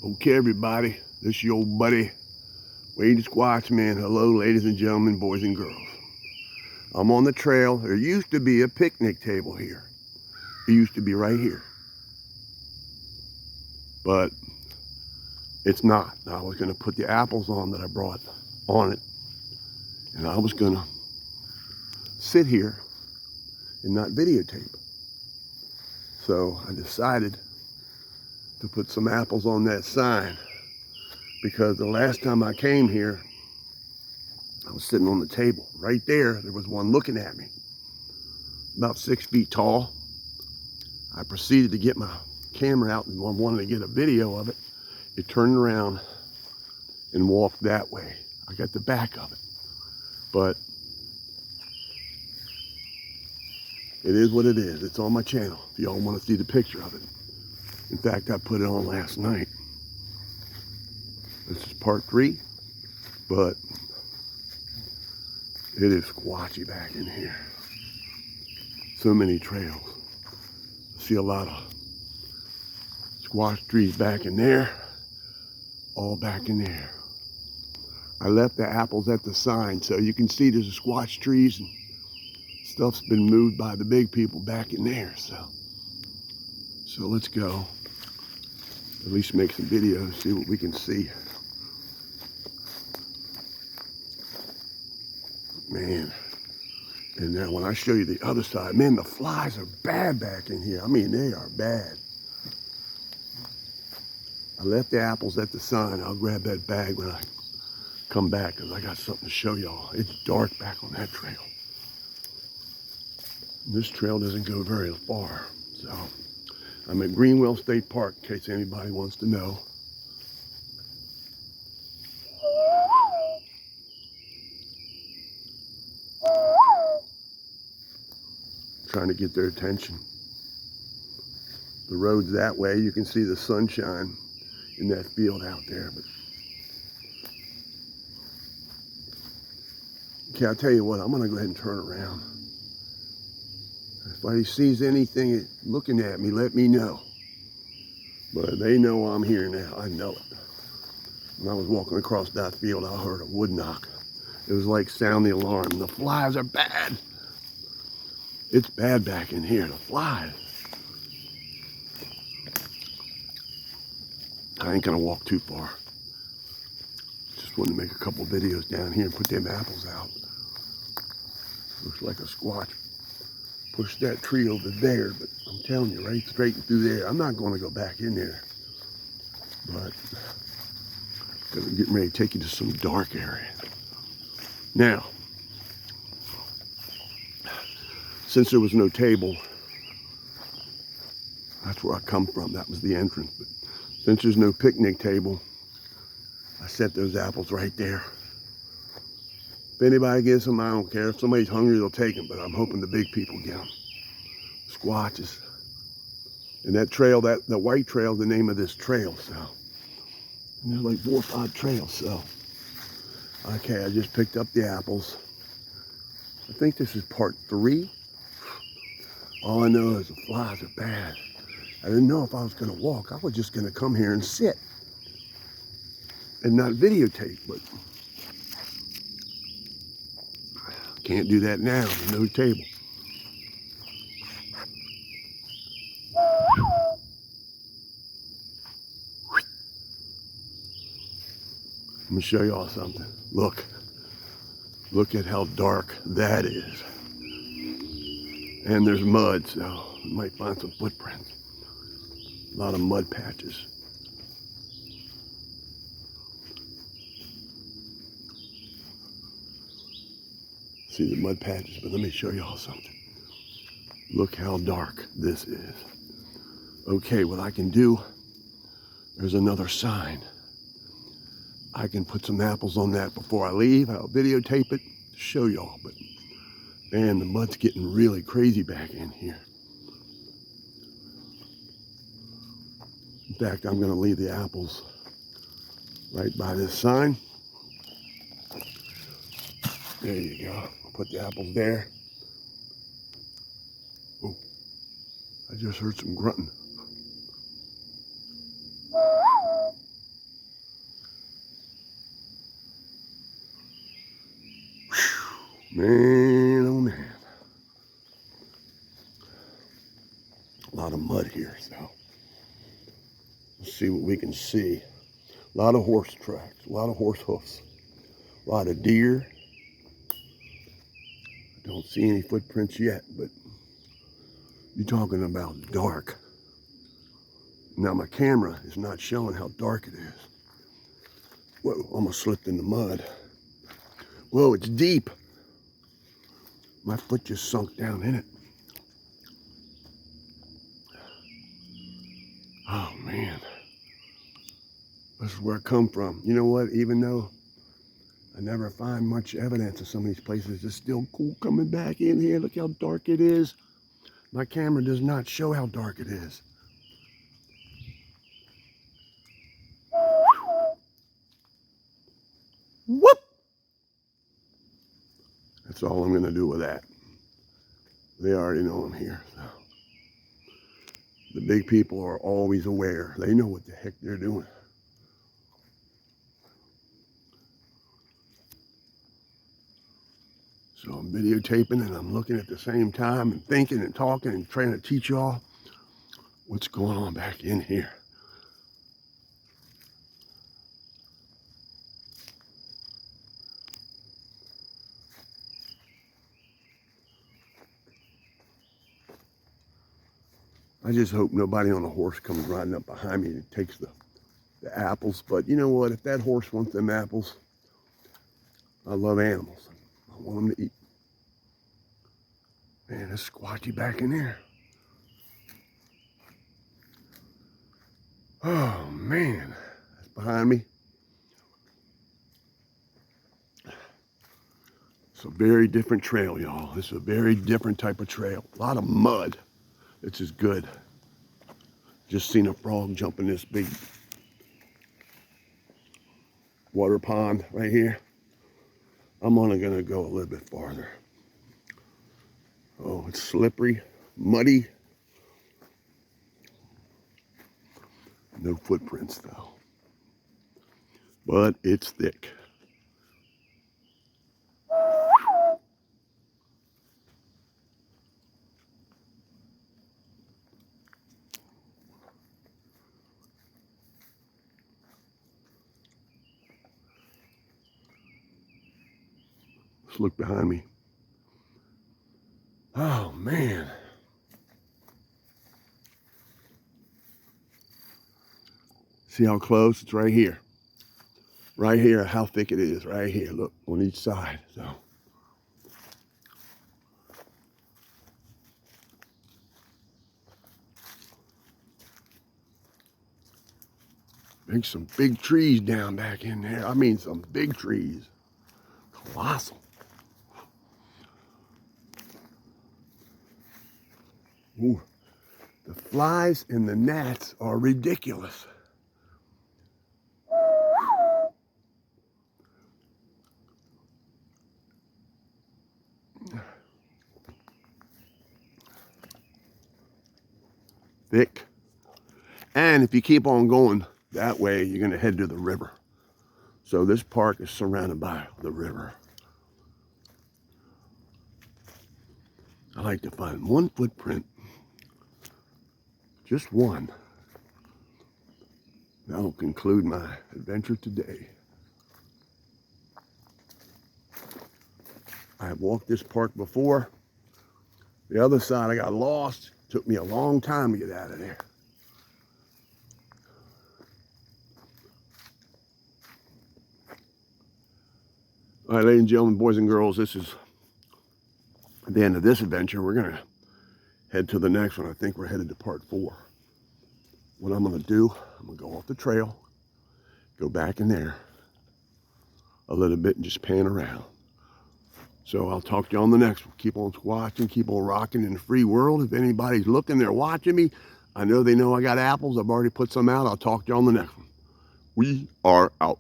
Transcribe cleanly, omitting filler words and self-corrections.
Okay, everybody, this is your old buddy, Wade Squatchmann. Hello, ladies and gentlemen, boys and girls. I'm on the trail. There used to be a picnic table here. It used to be right here. But it's not. I was going to put the apples on that I brought on it. And I was going to sit here and not videotape. So I decided to put some apples on that sign, because the last time I came here, I was sitting on the table. Right there, there was one looking at me, about 6 feet tall. I proceeded to get my camera out and wanted to get a video of it. It turned around and walked that way. I got the back of it. But it is what it is. It's on my channel if y'all want to see the picture of it. In fact, I put it on last night. This is part 3, but it is squatchy back in here. So many trails. I see a lot of squash trees back in there, all back in there. I left the apples at the sign, so you can see there's squash trees and stuff's been moved by the big people back in there. So let's go. At least make some videos, see what we can see. Man, and now when I show you the other side, man, the flies are bad back in here. I mean, they are bad. I left the apples at the sign. I'll grab that bag when I come back, because I got something to show y'all. It's dark back on that trail. This trail doesn't go very far. So I'm at Greenwell State Park, in case anybody wants to know. Trying to get their attention. The road's that way. You can see the sunshine in that field out there. But okay, I'll tell you what, I'm gonna go ahead and turn around. If anybody sees anything looking at me, let me know. But they know I'm here now. I know it. When I was walking across that field, I heard a wood knock. It was like sound the alarm. The flies are bad. It's bad back in here, the flies. I ain't gonna walk too far. Just wanted to make a couple videos down here and put them apples out. Looks like a squatch pushed that tree over there, but I'm telling you, right straight through there. I'm not gonna go back in there, but because I'm getting ready to take you to some dark area. Now, since there was no table, that's where I come from. That was the entrance. But since there's no picnic table, I set those apples right there. If anybody gets them, I don't care. If somebody's hungry, they'll take them, but I'm hoping the big people get them. Squatches. And that trail, the white trail, the name of this trail, so. And there's like 4 or 5 trails, so. Okay, I just picked up the apples. I think this is part 3. All I know is the flies are bad. I didn't know if I was gonna walk. I was just gonna come here and sit and not videotape, but can't do that now, no table. Let me show y'all something. Look at how dark that is. And there's mud, so you might find some footprints. A lot of mud patches. See the mud patches, but let me show y'all something. Look how dark this is. Okay, what I can do, there's another sign. I can put some apples on that before I leave. I'll videotape it to show y'all, but man, the mud's getting really crazy back in here. In fact, I'm gonna leave the apples right by this sign. There you go. I'll put the apples there. Oh, I just heard some grunting. Man, oh man. A lot of mud here, so let's see what we can see. A lot of horse tracks, a lot of horse hoofs, a lot of deer. I don't see any footprints yet, but you're talking about dark. Now my camera is not showing how dark it is. Whoa, almost slipped in the mud. Whoa, it's deep. My foot just sunk down in it. Oh man, this is where I come from. You know what, even though I never find much evidence of some of these places, it's still cool coming back in here. Look how dark it is. My camera does not show how dark it is. Whoop! That's all I'm gonna do with that. They already know I'm here, so. The big people are always aware. They know what the heck they're doing. So I'm videotaping and I'm looking at the same time and thinking and talking and trying to teach y'all what's going on back in here. I just hope nobody on a horse comes riding up behind me and takes the apples. But you know what? If that horse wants them apples, I love animals. I want them to eat. Man, it's squatchy back in there. Oh, man. That's behind me. It's a very different trail, y'all. This is a very different type of trail. A lot of mud. This is good. Just seen a frog jump in this big water pond right here. I'm only gonna go a little bit farther. Oh, it's slippery, muddy. No footprints though. But it's thick. Let's look behind me. Oh man. See how close? It's right here. Right here, how thick it is. Right here, look, on each side. So. There's some big trees down back in there. I mean, some big trees. Colossal. Ooh, the flies and the gnats are ridiculous. Thick. And if you keep on going that way, you're going to head to the river. So this park is surrounded by the river. I like to find one footprint. Just one. That'll conclude my adventure today. I have walked this park before. The other side I got lost. Took me a long time to get out of there. All right, ladies and gentlemen, boys and girls, this is the end of this adventure. We're going to head to the next one. I think we're headed to part 4. What I'm going to do, I'm going to go off the trail, go back in there a little bit and just pan around. So I'll talk to you on the next one. Keep on squatching, keep on rocking in the free world. If anybody's looking, they're watching me. I know they know I got apples. I've already put some out. I'll talk to you on the next one. We are out.